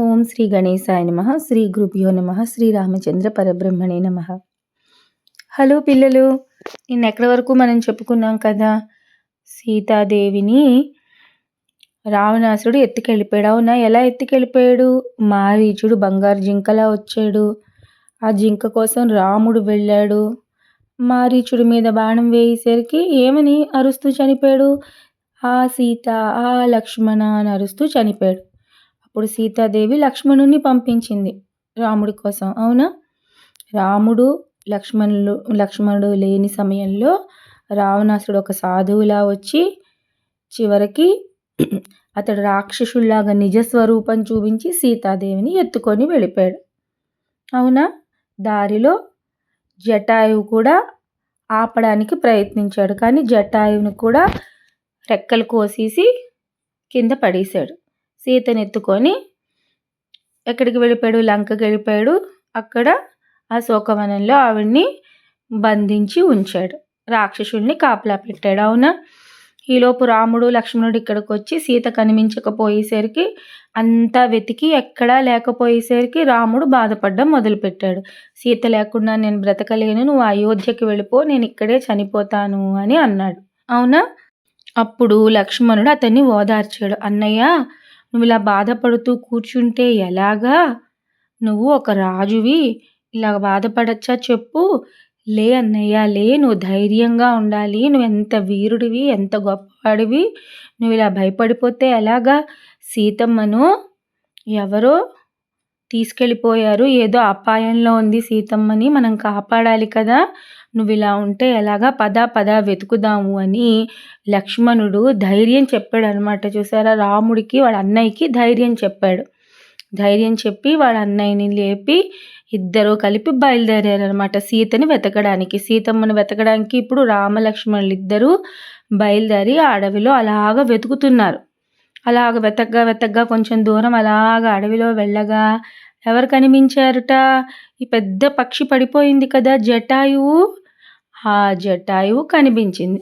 ఓం శ్రీ గణేశాయ నమః. శ్రీ గురుభ్యో నమః. శ్రీ రామచంద్ర పరబ్రహ్మణే నమః. హలో పిల్లలు, ఎక్కడి వరకు మనం చెప్పుకున్నాం కదా, సీతాదేవిని రావణాసురుడు ఎత్తుకెళ్ళిపోయాడు. అవునా? ఎలా ఎత్తుకెళ్ళిపోయాడు? మారీచుడు బంగారు జింకలా వచ్చాడు. ఆ జింక కోసం రాముడు వెళ్ళాడు. మారీచుడి మీద బాణం వేసేసరికి ఏమని అరుస్తూ చనిపోయాడు? ఆ సీత, ఆ లక్ష్మణ అని అరుస్తూ చనిపోయాడు. అప్పుడు సీతాదేవి లక్ష్మణుని రాముడి కోసం. అవునా? రాముడు లక్ష్మణుడు లేని సమయంలో రావణాసుడు ఒక సాధువులా వచ్చి చివరికి అతడు రాక్షసుల్లాగా నిజస్వరూపం చూపించి సీతాదేవిని ఎత్తుకొని వెళ్ళిపోయాడు. అవునా? దారిలో జటాయువు కూడా ఆపడానికి ప్రయత్నించాడు, కానీ జటాయువుని కూడా రెక్కలు కోసేసి కింద పడేశాడు. సీతను ఎత్తుకొని ఎక్కడికి వెళ్ళిపోయాడు? లంకకి వెళ్ళిపోయాడు. అక్కడ అశోకవనంలో ఆవిడ్ని బంధించి ఉంచాడు. రాక్షసుల్ని కాపలా పెట్టాడు. అవునా? ఈలోపు రాముడు లక్ష్మణుడు ఇక్కడికి వచ్చి సీత కనిపించకపోయేసరికి అంతా వెతికి ఎక్కడా లేకపోయేసరికి రాముడు బాధపడడం మొదలుపెట్టాడు. సీత లేకుండా నేను బ్రతకలేను, నువ్వు అయోధ్యకి వెళ్ళిపో, నేను ఇక్కడే చనిపోతాను అని అన్నాడు. అవునా? అప్పుడు లక్ష్మణుడు అతన్ని ఓదార్చాడు. అన్నయ్య, నువ్వు ఇలా బాధపడుతూ కూర్చుంటే ఎలాగా? నువ్వు ఒక రాజువి, ఇలా బాధపడచ్చా చెప్పు? లే అన్నయ్య, లే, నువ్వు ధైర్యంగా ఉండాలి, నువ్వు ఎంత వీరుడివి, ఎంత గొప్పవాడివి, నువ్వు ఇలా భయపడిపోతే ఎలాగా? సీతమ్మను ఎవరో తీసుకెళ్ళిపోయారు, ఏదో అపాయంలో ఉంది సీతమ్మని, మనం కాపాడాలి కదా, నువ్వు ఇలా ఉంటే ఎలాగా? పద వెతుకుదాము అని లక్ష్మణుడు ధైర్యం చెప్పాడు అనమాట. చూసారా? రాముడికి వాళ్ళ అన్నయ్యకి ధైర్యం చెప్పాడు. ధైర్యం చెప్పి వాళ్ళ అన్నయ్యని లేపి ఇద్దరు కలిపి బయలుదేరారనమాట సీతని వెతకడానికి. సీతమ్మను వెతకడానికి ఇప్పుడు రామలక్ష్మణులు ఇద్దరు బయలుదేరి ఆ అడవిలో అలాగ వెతుకుతున్నారు. అలాగ వెతగ్గా కొంచెం దూరం అలాగ అడవిలో వెళ్ళగా ఎవరు కనిపించారుట? ఈ పెద్ద పక్షి పడిపోయింది కదా, జటాయువు. ఆ జటాయువు కనిపించింది.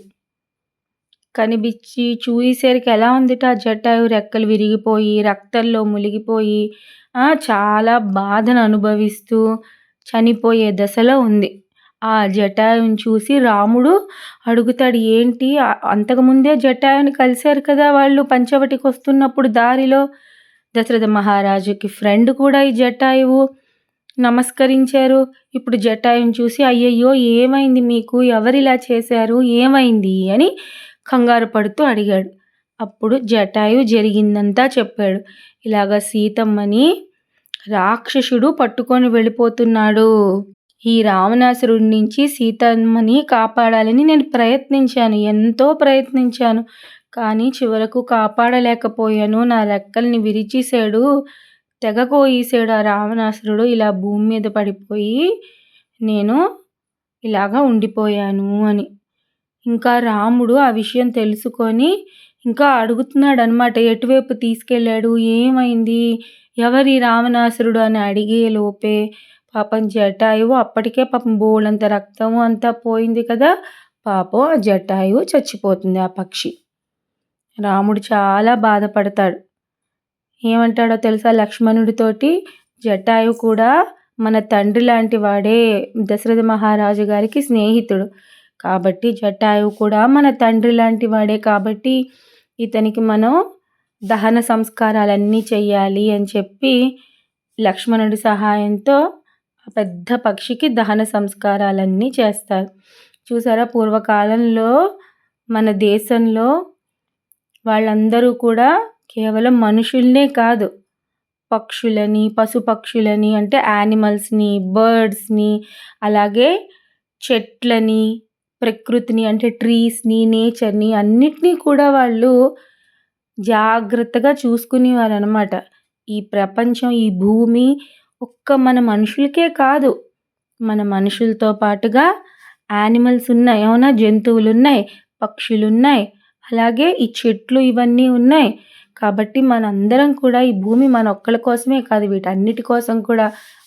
కనిపించి చూసేసరికి ఎలా ఉందిట? ఆ జటాయువు రెక్కలు విరిగిపోయి రక్తంలో మునిగిపోయి చాలా బాధను అనుభవిస్తూ చనిపోయే దశలో ఉంది. ఆ జటాయువుని చూసి రాముడు అడుగుతాడు, ఏంటి? అంతకుముందే జటాయువుని కలిశారు కదా వాళ్ళు పంచవటికి వస్తున్నప్పుడు దారిలో. దశరథ మహారాజుకి ఫ్రెండ్ కూడా ఈ జటాయువు. నమస్కరించారు. ఇప్పుడు జటాయువుని చూసి, అయ్యయ్యో ఏమైంది మీకు? ఎవరిలా చేశారు? ఏమైంది అని కంగారు పడుతూ అడిగాడు. అప్పుడు జటాయువు జరిగిందంతా చెప్పాడు. ఇలాగ సీతమ్మని రాక్షసుడు పట్టుకొని వెళ్ళిపోతున్నాడు. ఈ రావణాసురుడి నుంచి సీతమ్మని కాపాడాలని నేను ప్రయత్నించాను, ఎంతో ప్రయత్నించాను, కానీ చివరకు కాపాడలేకపోయాను. నా రెక్కల్ని విరిచేశాడు, తెగ కోసేశాడు ఆ రావణాసురుడు. ఇలా భూమి మీద పడిపోయి నేను ఇలాగా ఉండిపోయాను అని. ఇంకా రాముడు ఆ విషయం తెలుసుకొని ఇంకా అడుగుతున్నాడు అనమాట, ఎటువైపు తీసుకెళ్ళాడు, ఏమైంది, ఎవరి రావణాసురుడు అని అడిగే లోపే పాపం జటాయువు అప్పటికే పాపం బోలంత రక్తము అంతా పోయింది కదా, పాపం ఆ జటాయువు చచ్చిపోతుంది. ఆ పక్షి. రాముడు చాలా బాధపడతాడు. ఏమంటాడో తెలుసా లక్ష్మణుడితోటి? జటాయువు కూడా మన తండ్రి లాంటి వాడే, దశరథ మహారాజు గారికి స్నేహితుడు కాబట్టి జటాయువు కూడా మన తండ్రి లాంటి వాడే కాబట్టి ఇతనికి మనం దహన సంస్కారాలన్నీ చెయ్యాలి అని చెప్పి లక్ష్మణుడి సహాయంతో ఆ పెద్ద పక్షికి దహన సంస్కారాలన్నీ చేస్తారు. చూసారా? పూర్వకాలంలో మన దేశంలో వాళ్ళందరూ కూడా కేవలం మనుషుల్నే కాదు, పక్షులని, పశుపక్షులని అంటే యానిమల్స్ని, బర్డ్స్ని, అలాగే చెట్లని, ప్రకృతిని అంటే ట్రీస్ని, నేచర్ని అన్నిటినీ కూడా వాళ్ళు జాగ్రత్తగా చూసుకునేవారు అనమాట. ఈ ప్రపంచం, ఈ భూమి ఒక్క మన మనుషులకే కాదు, మన మనుషులతో పాటుగా యానిమల్స్ ఉన్నాయి. అవునా? జంతువులు ఉన్నాయి, పక్షులు ఉన్నాయి, అలాగే ఈ చెట్లు ఇవన్నీ ఉన్నాయి. కాబట్టి మనందరం కూడా ఈ భూమి మన ఒక్కళ్ళ కోసమే కాదు, వీటన్నిటి కోసం కూడా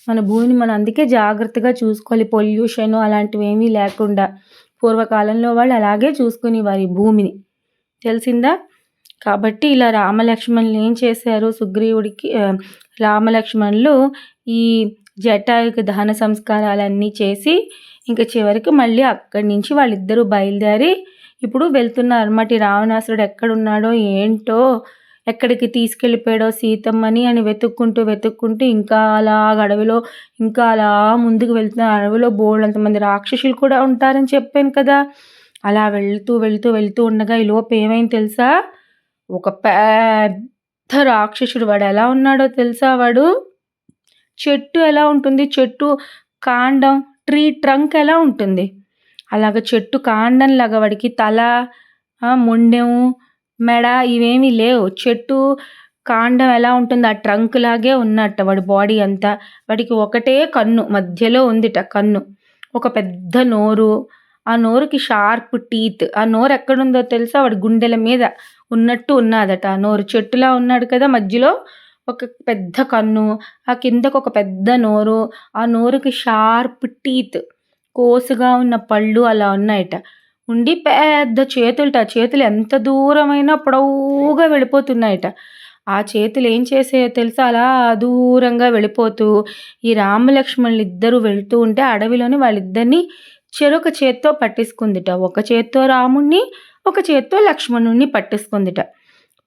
మన భూమిని మనం అందుకే జాగ్రత్తగా చూసుకోవాలి. పొల్యూషన్ అలాంటివి ఏమీ లేకుండా పూర్వకాలంలో వాళ్ళు అలాగే చూసుకునేవారు ఈ భూమిని. తెలిసిందా? కాబట్టి ఇలా రామలక్ష్మణులు ఏం చేశారు సుగ్రీవుడికి రామలక్ష్మణులు ఈ జటాయుకి దహన సంస్కారాలన్నీ చేసి ఇంక చివరికి మళ్ళీ అక్కడి నుంచి వాళ్ళిద్దరూ బయలుదేరి ఇప్పుడు వెళ్తున్నారన్నమాట. ఈ రావణాసురుడు ఎక్కడున్నాడో ఏంటో, ఎక్కడికి తీసుకెళ్ళిపోయాడో సీతమ్మని అని వెతుక్కుంటూ ఇంకా అలా అడవిలో ఇంకా అలా ముందుకు వెళ్తున్న అడవిలో బోలెడంతమంది రాక్షసులు కూడా ఉంటారని చెప్పాను కదా. అలా వెళ్తూ ఉండగా ఈ లోపు ఏమైంది తెలుసా? ఒక పెద్ద రాక్షసుడు. వాడు ఎలా ఉన్నాడో తెలుసా? వాడు చెట్టు ఎలా ఉంటుంది, చెట్టు కాండం ట్రీ ట్రంక్ ఎలా ఉంటుంది అలాగ చెట్టు కాండంలాగా వాడికి తల, మొండెం, మెడ ఇవేమీ లేవు. చెట్టు కాండం ఎలా ఉంటుంది ఆ ట్రంక్ లాగే ఉన్నట్ట వాడి బాడీ అంతా. వాడికి ఒకటే కన్ను మధ్యలో ఉందిట కన్ను. ఒక పెద్ద నోరు, ఆ నోరుకి షార్ప్ టీత్. ఆ నోరు ఎక్కడుందో తెలుసా? వాడి గుండెల మీద ఉన్నట్టు ఉన్నదట ఆ నోరు. చెట్టులా ఉన్నాడు కదా, మధ్యలో ఒక పెద్ద కన్ను, ఆ కిందకు ఒక పెద్ద నోరు, ఆ నోరుకి షార్ప్ టీత్, కోసుగా ఉన్న పళ్ళు అలా ఉన్నాయట. ఉండి పెద్ద చేతులట. ఆ చేతులు ఎంత దూరమైనా పొడవుగా వెళ్ళిపోతున్నాయట. ఆ చేతులు ఏం చేసాయో తెలుసా? అలా దూరంగా వెళ్ళిపోతూ ఈ రామలక్ష్మణులు ఇద్దరు వెళ్తూ ఉంటే అడవిలోని వాళ్ళిద్దరిని చెరొక చేత్తో పట్టేసుకుందిట. ఒక చేత్తో రాముణ్ణి, ఒక చేత్తో లక్ష్మణుణ్ణి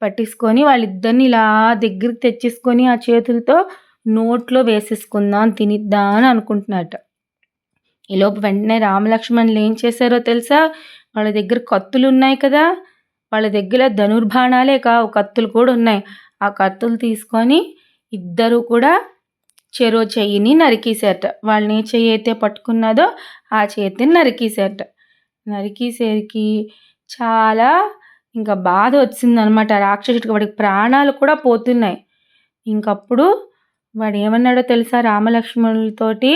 పట్టేసుకొని వాళ్ళిద్దరిని ఇలా దగ్గరికి తెచ్చేసుకొని ఆ చేతులతో నోట్లో వేసేసుకుందాం, తినిద్దాం అని అనుకుంటున్నట్ట. ఈలోపు వెంటనే రామలక్ష్మణులు ఏం చేశారో తెలుసా? వాళ్ళ దగ్గర కత్తులు ఉన్నాయి కదా, వాళ్ళ దగ్గర ధనుర్బాణాలే కావు, కత్తులు కూడా ఉన్నాయి. ఆ కత్తులు తీసుకొని ఇద్దరు కూడా చెరో చెయ్యిని నరికేశారట. వాళ్ళని ఏ చెయ్యి అయితే పట్టుకున్నదో ఆ చేతిని నరికేశారట. నరికేసరికి చాలా ఇంకా బాధ వచ్చిందనమాట రాక్షసుడికి. వాడికి ప్రాణాలు కూడా పోతున్నాయి. ఇంకప్పుడు వాడు ఏమన్నాడో తెలుసా రామలక్ష్మణులతోటి?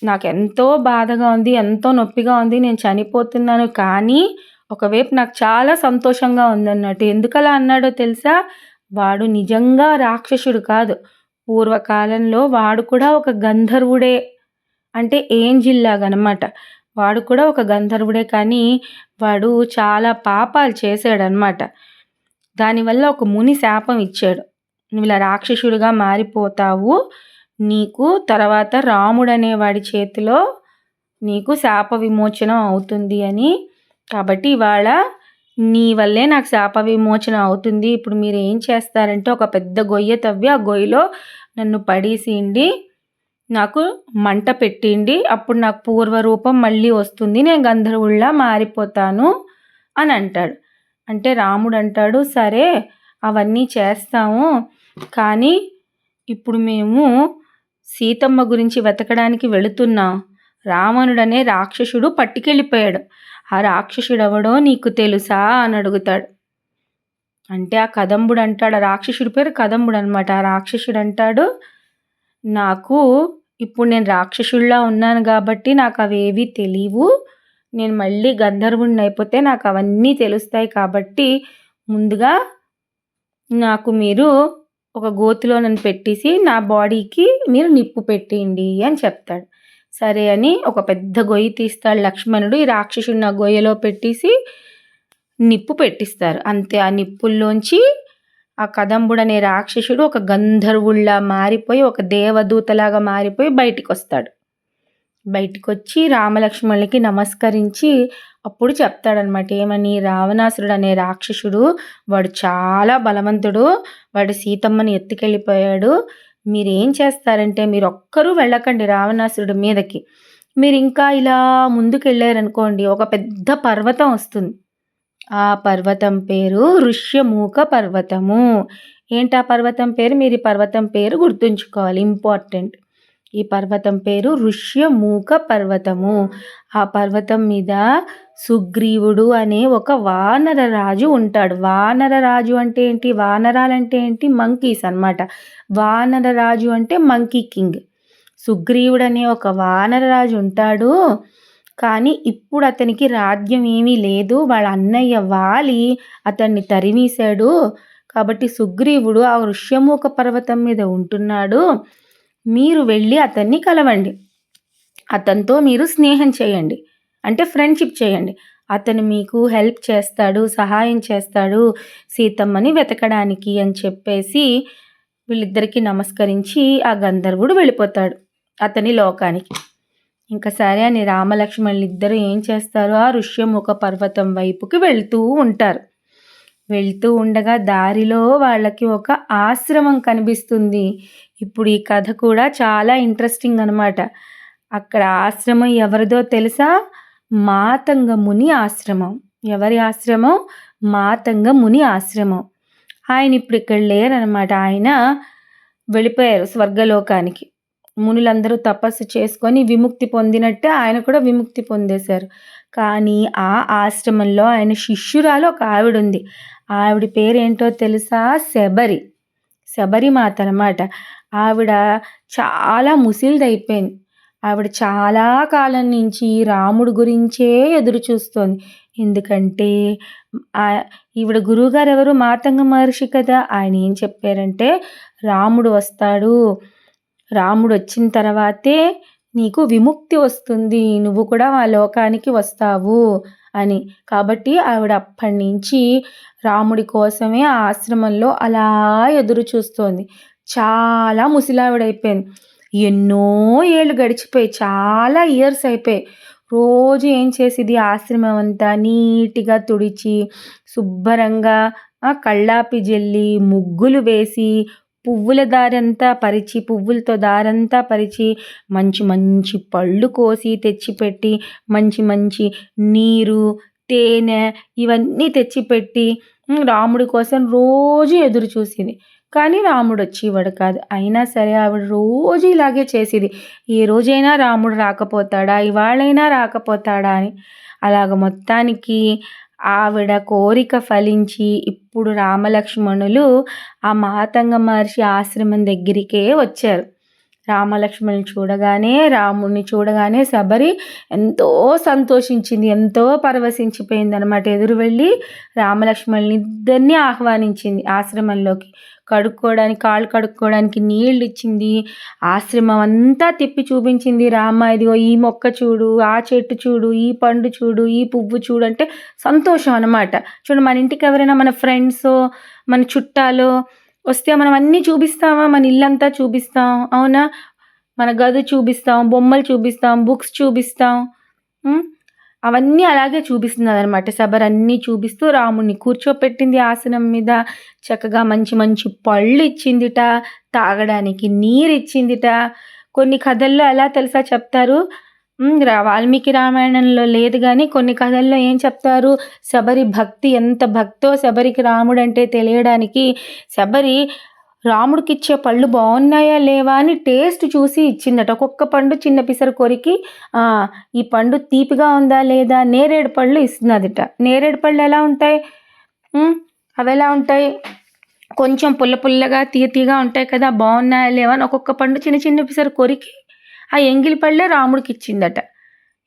నాకెంతో బాధగా ఉంది, ఎంతో నొప్పిగా ఉంది, నేను చనిపోతున్నాను, కానీ ఒకవైపు నాకు చాలా సంతోషంగా ఉందన్నట్టు. ఎందుకలా అన్నాడో తెలుసా? వాడు నిజంగా రాక్షసుడు కాదు. పూర్వకాలంలో వాడు కూడా ఒక గంధర్వుడే, అంటే ఏంజిల్ లాగనమాట. వాడు కూడా ఒక గంధర్వుడే, కానీ వాడు చాలా పాపాలు చేశాడనమాట. దానివల్ల ఒక ముని శాపం ఇచ్చాడు. నువ్వు ఇలా రాక్షసుడిగా మారిపోతావు, నీకు తర్వాత రాముడనే వాడి చేతిలో నీకు శాప విమోచనం అవుతుంది అని. కాబట్టి ఇవాళ నీ వల్లే నాకు శాప విమోచన అవుతుంది. ఇప్పుడు మీరు ఏం చేస్తారంటే ఒక పెద్ద గొయ్య తవ్వి ఆ గొయ్యిలో నన్ను పడేసిండి, నాకు మంట పెట్టిండి, అప్పుడు నాకు పూర్వరూపం మళ్ళీ వస్తుంది, నేను గంధర్వుల్లా మారిపోతాను అని అంటాడు. అంటే రాముడు అంటాడు, సరే అవన్నీ చేస్తాము, కానీ ఇప్పుడు మేము సీతమ్మ గురించి వెతకడానికి వెళుతున్నాం. రావణుడనే రాక్షసుడు పట్టుకెళ్ళిపోయాడు. ఆ రాక్షసుడు ఎవడో నీకు తెలుసా అని అడుగుతాడు. అంటే ఆ కదంబుడు అంటాడు, ఆ రాక్షసుడి పేరు కదంబుడు అనమాట. ఆ రాక్షసుడు అంటాడు, నాకు ఇప్పుడు నేను రాక్షసుల్లా ఉన్నాను కాబట్టి నాకు అవేవి తెలియవు, నేను మళ్ళీ గంధర్వుడిని అయిపోతే నాకు అవన్నీ తెలుస్తాయి, కాబట్టి ముందుగా నాకు మీరు ఒక గోతిలో నన్ను పెట్టేసి నా బాడీకి మీరు నిప్పు పెట్టేయండి అని చెప్తాడు. సరే అని ఒక పెద్ద గొయ్యి తీస్తాడు లక్ష్మణుడు. ఈ రాక్షసుడిని ఆ గొయ్యలో పెట్టేసి నిప్పు పెట్టిస్తారు. అంతే, ఆ నిప్పుల్లోంచి ఆ కదంబుడు అనే రాక్షసుడు ఒక గంధర్వుల్లా మారిపోయి, ఒక దేవదూతలాగా మారిపోయి బయటికి వస్తాడు. బయటికి వచ్చి రామలక్ష్మణులకి నమస్కరించి అప్పుడు చెప్తాడనమాట. ఏమని? రావణాసురుడు అనే రాక్షసుడు వాడు చాలా బలవంతుడు, వాడు సీతమ్మని ఎత్తుకెళ్ళిపోయాడు. మీరేం చేస్తారంటే మీరు ఒక్కరూ వెళ్ళకండి రావణాసురుడి మీదకి. మీరు ఇంకా ఇలా ముందుకు వెళ్ళారనుకోండి, ఒక పెద్ద పర్వతం వస్తుంది. ఆ పర్వతం పేరు ఋష్యమూక పర్వతము. ఏంటి ఆ పర్వతం పేరు? మీరు ఈ పర్వతం పేరు గుర్తుంచుకోవాలి, ఇంపార్టెంట్. ఈ పర్వతం పేరు ఋష్యమూక పర్వతము. ఆ పర్వతం మీద సుగ్రీవుడు అనే ఒక వానర రాజు ఉంటాడు. వానర రాజు అంటే ఏంటి? వానరాలంటే ఏంటి? మంకీస్ అన్నమాట. వానర రాజు అంటే మంకీ కింగ్. సుగ్రీవుడు అనే ఒక వానర రాజు ఉంటాడు, కానీ ఇప్పుడు అతనికి రాజ్యం ఏమీ లేదు. వాళ్ళ అన్నయ్య వాలి అతన్ని తరిమేశాడు. కాబట్టి సుగ్రీవుడు ఆ ఋష్యమూక పర్వతం మీద ఉంటున్నాడు. మీరు వెళ్ళి అతన్ని కలవండి, అతనితో మీరు స్నేహం చేయండి, అంటే ఫ్రెండ్షిప్ చేయండి. అతను మీకు హెల్ప్ చేస్తాడు, సహాయం చేస్తాడు సీతమ్మని వెతకడానికి అని చెప్పేసి వీళ్ళిద్దరికీ నమస్కరించి ఆ గంధర్వుడు వెళ్ళిపోతాడు అతని లోకానికి. ఇంకా సరే అని రామలక్ష్మణులు ఇద్దరు ఏం చేస్తారు, ఆ ఋష్యముఖ పర్వతం వైపుకి వెళ్తూ ఉంటారు. వెళ్తూ ఉండగా దారిలో వాళ్ళకి ఒక ఆశ్రమం కనిపిస్తుంది. ఇప్పుడు ఈ కథ కూడా చాలా ఇంట్రెస్టింగ్ అనమాట. అక్కడ ఆశ్రమం ఎవరిదో తెలుసా? మాతంగ ముని ఆశ్రమం. ఎవరి ఆశ్రమం? మాతంగ ముని ఆశ్రమం. ఆయన ఇప్పుడు ఇక్కడ లేరనమాట. ఆయన వెళ్ళిపోయారు స్వర్గలోకానికి. మునులందరూ తపస్సు చేసుకొని విముక్తి పొందినట్టే ఆయన కూడా విముక్తి పొందేశారు. కానీ ఆ ఆశ్రమంలో ఆయన శిష్యురాలు ఒక ఆవిడ ఉంది. ఆవిడ పేరేంటో తెలుసా? శబరి మాత అనమాట. ఆవిడ చాలా ముసిలిదైపోయింది. ఆవిడ చాలా కాలం నుంచి రాముడు గురించే ఎదురు చూస్తోంది. ఎందుకంటే ఈవిడ గురువుగారు ఎవరు? మాతంగ మహర్షి కదా. ఆయన ఏం చెప్పారంటే, రాముడు వస్తాడు, రాముడు వచ్చిన తర్వాతే నీకు విముక్తి వస్తుంది, నువ్వు కూడా ఆ లోకానికి వస్తావు అని. కాబట్టి ఆవిడ అప్పటి నుంచి రాముడి కోసమే ఆ ఆశ్రమంలో అలా ఎదురు చూస్తోంది. చాలా ముసిలావిడైపోయింది. ఎన్నో ఏళ్ళు గడిచిపోయి, చాలా ఇయర్స్ అయిపోయాయి. రోజు ఏం చేసేది, ఆశ్రమం అంతా నీట్గా తుడిచి శుభ్రంగా కళ్ళాపి జల్లి ముగ్గులు వేసి పువ్వుల దారంతా పరిచి, పువ్వులతో దారంతా పరిచి, మంచి మంచి పళ్ళు కోసి తెచ్చిపెట్టి, మంచి మంచి నీరు, తేనె ఇవన్నీ తెచ్చిపెట్టి రాముడి కోసం రోజు ఎదురు చూసేది. కానీ రాముడు వచ్చేవాడు కాదు. అయినా సరే ఆవిడ రోజు ఇలాగే చేసేది. ఏ రోజైనా రాముడు రాకపోతాడా, ఇవాళైనా రాకపోతాడా అని. అలాగ మొత్తానికి ఆవిడ కోరిక ఫలించి ఇప్పుడు రామలక్ష్మణులు ఆ మాతంగ మహర్షి ఆశ్రమం దగ్గరికే వచ్చారు. రామలక్ష్మణుని చూడగానే, రాముడిని చూడగానే శబరి ఎంతో సంతోషించింది, ఎంతో పరవశించిపోయింది అనమాట. ఎదురు వెళ్ళి రామలక్ష్మణుని ఇద్దరిని ఆహ్వానించింది ఆశ్రమంలోకి. కడుక్కోవడానికి, కాళ్ళు కడుక్కోవడానికి నీళ్ళు ఇచ్చింది. ఆశ్రమం అంతా తిప్పి చూపించింది. రామ ఇదిగో ఈ మొక్క చూడు, ఆ చెట్టు చూడు, ఈ పండు చూడు, ఈ పువ్వు చూడు అంటే సంతోషం అనమాట. చూడు, మన ఇంటికి ఎవరైనా మన ఫ్రెండ్స్, మన చుట్టాలు వస్తే మనం అన్నీ చూపిస్తామా? మన ఇల్లంతా చూపిస్తాం, అవునా? మన గది చూపిస్తాం, బొమ్మలు చూపిస్తాం, బుక్స్ చూపిస్తాం. అవన్నీ అలాగే చూపిస్తున్నది అనమాట. శబరి అన్నీ చూపిస్తూ రాముడిని కూర్చోపెట్టింది ఆసనం మీద. చక్కగా మంచి మంచి పళ్ళు ఇచ్చిందిట, తాగడానికి నీరు ఇచ్చిందిట. కొన్ని కథల్లో ఎలా తెలుసా చెప్తారు, వాల్మీకి రామాయణంలో లేదు కానీ కొన్ని కథల్లో ఏం చెప్తారు, శబరి భక్తి ఎంత భక్తో శబరికి రాముడు అంటే తెలియడానికి శబరి రాముడికి ఇచ్చే పళ్ళు బాగున్నాయా లేవా అని టేస్ట్ చూసి ఇచ్చిందట. ఒక్కొక్క పండు చిన్న పిసరు కొరికి ఈ పండు తీపిగా ఉందా లేదా, నేరేడు పళ్ళు ఇస్తున్నదిట. నేరేడు పళ్ళు ఎలా ఉంటాయి? అవి ఎలా ఉంటాయి? కొంచెం పుల్ల పుల్లగా తీయగా ఉంటాయి కదా, బాగున్నాయా లేవా అని ఒక్కొక్క పండు చిన్న చిన్న పిసరు కొరికి ఆ ఎంగిలి పళ్ళే రాముడికి ఇచ్చిందట.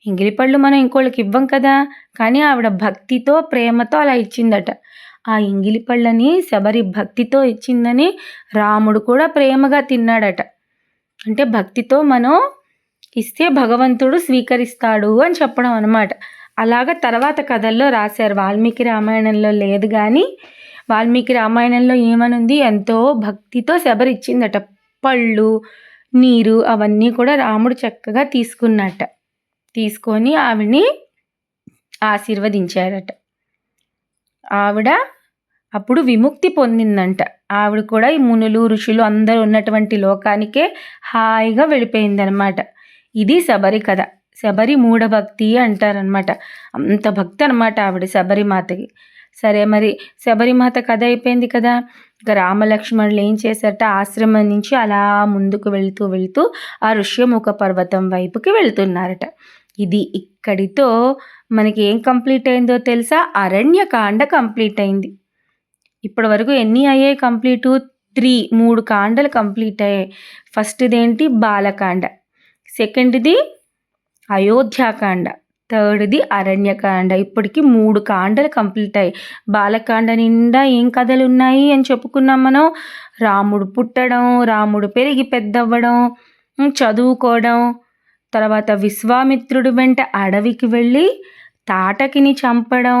ఎంగిలి పళ్ళు మనం ఇంకోళ్ళకి ఇవ్వం కదా, కానీ ఆవిడ భక్తితో ప్రేమతో అలా ఇచ్చిందట. ఆ ఎంగిలి పళ్ళని శబరి భక్తితో ఇచ్చిందని రాముడు కూడా ప్రేమగా తిన్నాడట. అంటే భక్తితో మనం ఇస్తే భగవంతుడు స్వీకరిస్తాడు అని చెప్పడం అనమాట. అలాగ తర్వాత కథల్లో రాశారు. వాల్మీకి రామాయణంలో లేదు కానీ వాల్మీకి రామాయణంలో ఏమనుంది, ఎంతో భక్తితో శబరి ఇచ్చిందట. పళ్ళు, నీరు అవన్నీ కూడా రాముడు చక్కగా తీసుకున్నట్ట. తీసుకొని ఆవిడ్ని ఆశీర్వదించారట. ఆవిడ అప్పుడు విముక్తి పొందిందంట. ఆవిడ కూడా ఈ మునులు, ఋషులు అందరూ ఉన్నటువంటి లోకానికే హాయిగా వెళ్ళిపోయిందనమాట. ఇది శబరి కథ. శబరి మూఢభక్తి అంటారనమాట. అంత భక్తి అనమాట ఆవిడ శబరిమాతకి. సరే, మరి శబరిమాత కథ అయిపోయింది కదా. ఇక రామలక్ష్మణులు ఏం చేశారట, ఆశ్రమం నుంచి అలా ముందుకు వెళ్తూ వెళ్తూ ఆ ఋష్యముఖ పర్వతం వైపుకి వెళ్తున్నారట. ఇది ఇక్కడితో మనకి ఏం కంప్లీట్ అయిందో తెలుసా? అరణ్యకాండ కంప్లీట్ అయింది. ఇప్పటి వరకు ఎన్ని అయ్యాయి కంప్లీటు? 3 కాండలు కంప్లీట్ అయ్యాయి. ఫస్ట్ది ఏంటి? బాలకాండ. సెకండ్ది అయోధ్యాకాండ. థర్డ్ది అరణ్యకాండ. ఇప్పటికి 3 కాండలు కంప్లీట్ అయ్యాయి. బాలకాండ నిండా ఏం కథలు ఉన్నాయి అని చెప్పుకున్నాం మనం. రాముడు పుట్టడం, రాముడు పెరిగి పెద్దవ్వడం, చదువుకోవడం, తర్వాత విశ్వామిత్రుడి వెంట అడవికి వెళ్ళి తాటకిని చంపడం,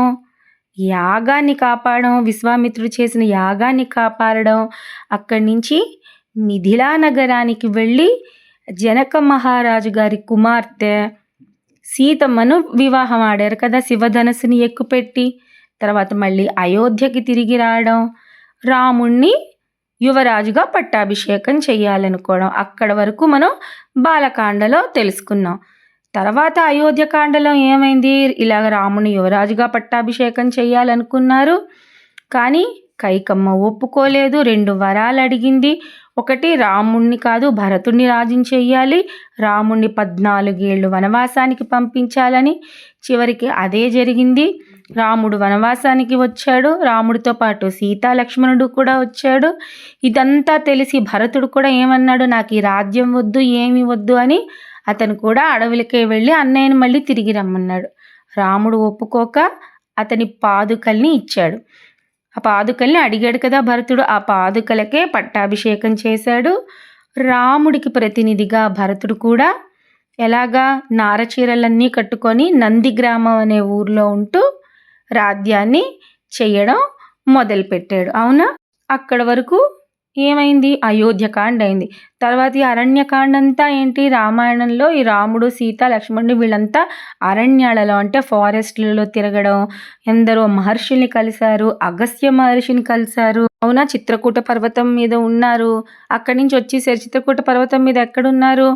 యాగాన్ని కాపాడడం, విశ్వామిత్రుడు చేసిన యాగాన్ని కాపాడడం, అక్కడి నుంచి మిథిలా నగరానికి వెళ్ళి జనక మహారాజు గారి కుమార్తె సీతమ్మను వివాహం ఆడారు కదా శివధనస్సుని ఎక్కుపెట్టి. తర్వాత మళ్ళీ అయోధ్యకి తిరిగి రావడం, రాముణ్ణి యువరాజుగా పట్టాభిషేకం చేయాలనుకోవడం. అక్కడ వరకు మనం బాలకాండలో తెలుసుకున్నాం. తర్వాత అయోధ్యకాండలో ఏమైంది? ఇలాగ రాముని యువరాజుగా పట్టాభిషేకం చేయాలనుకున్నారు. కానీ కైకమ్మ ఒప్పుకోలేదు. 2 వరాలు అడిగింది. ఒకటి, రాముణ్ణి కాదు భరతుణ్ణి రాజుని చెయ్యాలి, రాముణ్ణి 14 ఏళ్ళు వనవాసానికి పంపించాలని. చివరికి అదే జరిగింది. రాముడు వనవాసానికి వచ్చాడు. రాముడితో పాటు సీతా లక్ష్మణుడు కూడా వచ్చాడు. ఇదంతా తెలిసి భరతుడు కూడా ఏమన్నాడు, నాకు ఈ రాజ్యం వద్దు, ఏమి వద్దు అని అతను కూడా అడవులకే వెళ్ళి అన్నయ్యని మళ్ళీ తిరిగి రమ్మన్నాడు. రాముడు ఒప్పుకోక అతని పాదుకల్ని ఇచ్చాడు. ఆ పాదుకల్ని అడిగాడు కదా భరతుడు, ఆ పాదుకలకే పట్టాభిషేకం చేశాడు. రాముడికి ప్రతినిధిగా భరతుడు కూడా ఎలాగా నారచీరలన్నీ కట్టుకొని నందిగ్రామం అనే ఊర్లో ఉంటూ రాజ్యాన్ని చేయడం మొదలుపెట్టాడు. అవునా? అక్కడ వరకు ఏమైంది? అయోధ్యకాండ అయింది. తర్వాత ఈ అరణ్యకాండ అంతా ఏంటి? రామాయణంలో ఈ రాముడు సీత లక్ష్మణుడు వీళ్ళంతా అరణ్యాలలో అంటే ఫారెస్ట్లలో తిరగడం, ఎందరో మహర్షుల్ని కలిశారు. అగస్త్య మహర్షిని కలిశారు. అవునా? చిత్రకూట పర్వతం మీద ఉన్నారు. అక్కడి నుంచి వచ్చేసారు. చిత్రకూట పర్వతం మీద ఎక్కడున్నారు?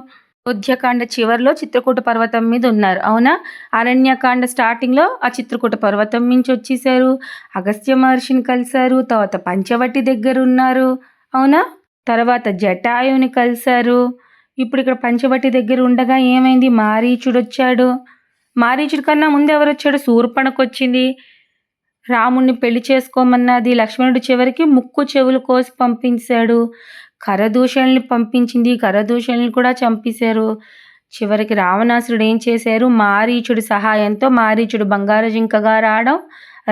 అయోధ్యకాండ చివరిలో చిత్రకూట పర్వతం మీద ఉన్నారు. అవునా? అరణ్యకాండ స్టార్టింగ్లో ఆ చిత్రకూట పర్వతం నుంచి వచ్చేసారు. అగస్త్య మహర్షిని కలిశారు. తర్వాత పంచవటి దగ్గర ఉన్నారు. అవునా? తర్వాత జటాయుని కలిశారు. ఇప్పుడు ఇక్కడ పంచవటి దగ్గర ఉండగా ఏమైంది? మారీచుడు వచ్చాడు. మారీచుడి కన్నా ముందు ఎవరు వచ్చాడు? శూర్పణఖ వచ్చింది. రాముణ్ణి పెళ్లి చేసుకోమన్నది. లక్ష్మణుడు చివరికి ముక్కు చెవులు కోసి పంపించాడు. కరదూషణల్ని పంపించింది. కరదూషణల్ని కూడా చంపేశారు. చివరికి రావణాసురుడు ఏం చేశారు? మారీచుడి సహాయంతో మారీచుడు బంగారు జింకగా రావడం,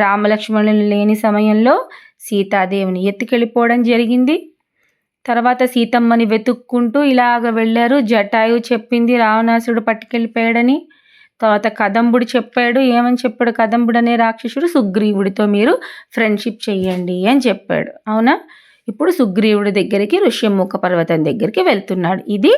రామలక్ష్మణులు లేని సమయంలో సీతాదేవిని ఎత్తుకెళ్ళిపోవడం జరిగింది. తర్వాత సీతమ్మని వెతుక్కుంటూ ఇలాగ వెళ్ళారు. జటాయు చెప్పింది రావణాసురుడు పట్టుకెళ్ళిపోయాడని. తర్వాత కదంబుడు చెప్పాడు. ఏమని చెప్పాడు? కదంబుడు అనే రాక్షసుడు సుగ్రీవుడితో మీరు ఫ్రెండ్షిప్ చెయ్యండి అని చెప్పాడు. అవునా? ఇప్పుడు సుగ్రీవుడి దగ్గరికి ఋష్యముఖ పర్వతం దగ్గరికి వెళ్తున్నాడు. ఇది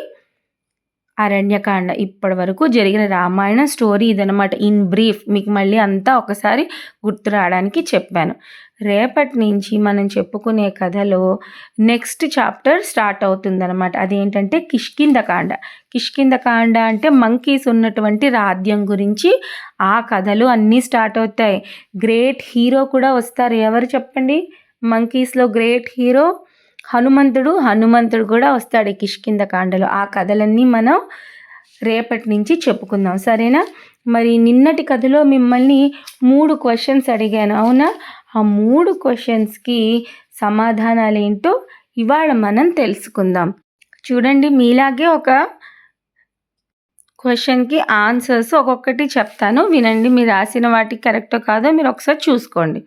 అరణ్యకాండ. ఇప్పటి వరకు జరిగిన రామాయణ స్టోరీ ఇదనమాట. ఇన్ బ్రీఫ్ మీకు మళ్ళీ అంతా ఒకసారి గుర్తు రావడానికి చెప్పాను. రేపటి నుంచి మనం చెప్పుకునే కథలో నెక్స్ట్ చాప్టర్ స్టార్ట్ అవుతుందన్నమాట. అదేంటంటే కిష్కింధకాండ. కిష్కింధకాండ అంటే మంకీస్ ఉన్నటువంటి రాజ్యం గురించి ఆ కథలు అన్నీ స్టార్ట్ అవుతాయి. గ్రేట్ హీరో కూడా వస్తారు. ఎవరు చెప్పండి? మంకీస్లో గ్రేట్ హీరో హనుమంతుడు కూడా వస్తాడు ఈ కిష్కింధకాండలో. ఆ కథలన్నీ మనం రేపటి నుంచి చెప్పుకుందాం. సరేనా? మరి నిన్నటి కథలో మిమ్మల్ని 3 క్వశ్చన్స్ అడిగాను. అవునా? ఆ 3 క్వశ్చన్స్కి సమాధానాలు ఏంటో ఇవాళ మనం తెలుసుకుందాం. చూడండి, మీలాగే ఒక క్వశ్చన్కి ఆన్సర్స్ ఒక్కొక్కటి చెప్తాను, వినండి. మీరు రాసిన వాటికి కరెక్టో కాదో మీరు ఒకసారి చూసుకోండి.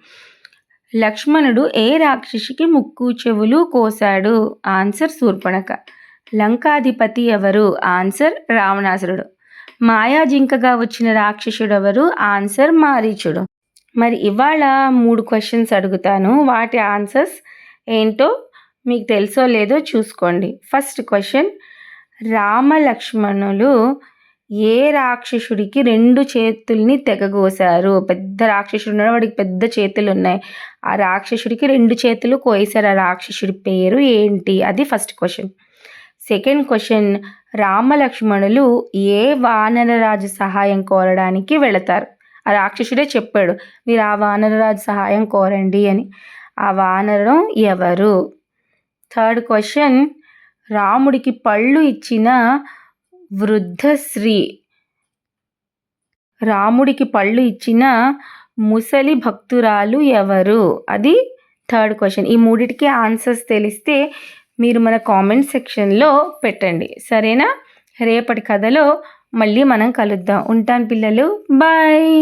లక్ష్మణుడు ఏ రాక్షసికి ముక్కు చెవులు కోశాడు? ఆన్సర్ శూర్పణఖ. లంకాధిపతి ఎవరు? ఆన్సర్ రావణాసురుడు. మాయాజింకగా వచ్చిన రాక్షసుడు ఎవరు? ఆన్సర్ మారీచుడు. మరి ఇవాళ 3 క్వశ్చన్స్ అడుగుతాను. వాటి ఆన్సర్స్ ఏంటో మీకు తెలుసో లేదో చూసుకోండి. ఫస్ట్ క్వశ్చన్, రామలక్ష్మణులు ఏ రాక్షసుడికి 2 చేతుల్ని తెగగోశారు? పెద్ద రాక్షసుడు ఉన్నాడు, వాడికి పెద్ద చేతులు ఉన్నాయి. ఆ రాక్షసుడికి 2 చేతులు కోసారు. ఆ రాక్షసుడి పేరు ఏంటి? అది ఫస్ట్ క్వశ్చన్. సెకండ్ క్వశ్చన్, రామలక్ష్మణులు ఏ వానరరాజు సహాయం కోరడానికి వెళతారు? ఆ రాక్షసుడే చెప్పాడు, మీరు ఆ వానరరాజు సహాయం కోరండి అని. ఆ వానరం ఎవరు? థర్డ్ క్వశ్చన్, రాముడికి పళ్ళు ఇచ్చిన వృద్ధ స్త్రీ, రాముడికి పళ్ళు ఇచ్చిన ముసలి భక్తురాలు ఎవరు? అది థర్డ్ క్వశ్చన్. ఈ 3టికి ఆన్సర్స్ తెలిస్తే మీరు మన కామెంట్ సెక్షన్లో పెట్టండి. సరేనా? రేపటి కథలో మళ్ళీ మనం కలుద్దాం. ఉంటాను పిల్లలు. బాయ్.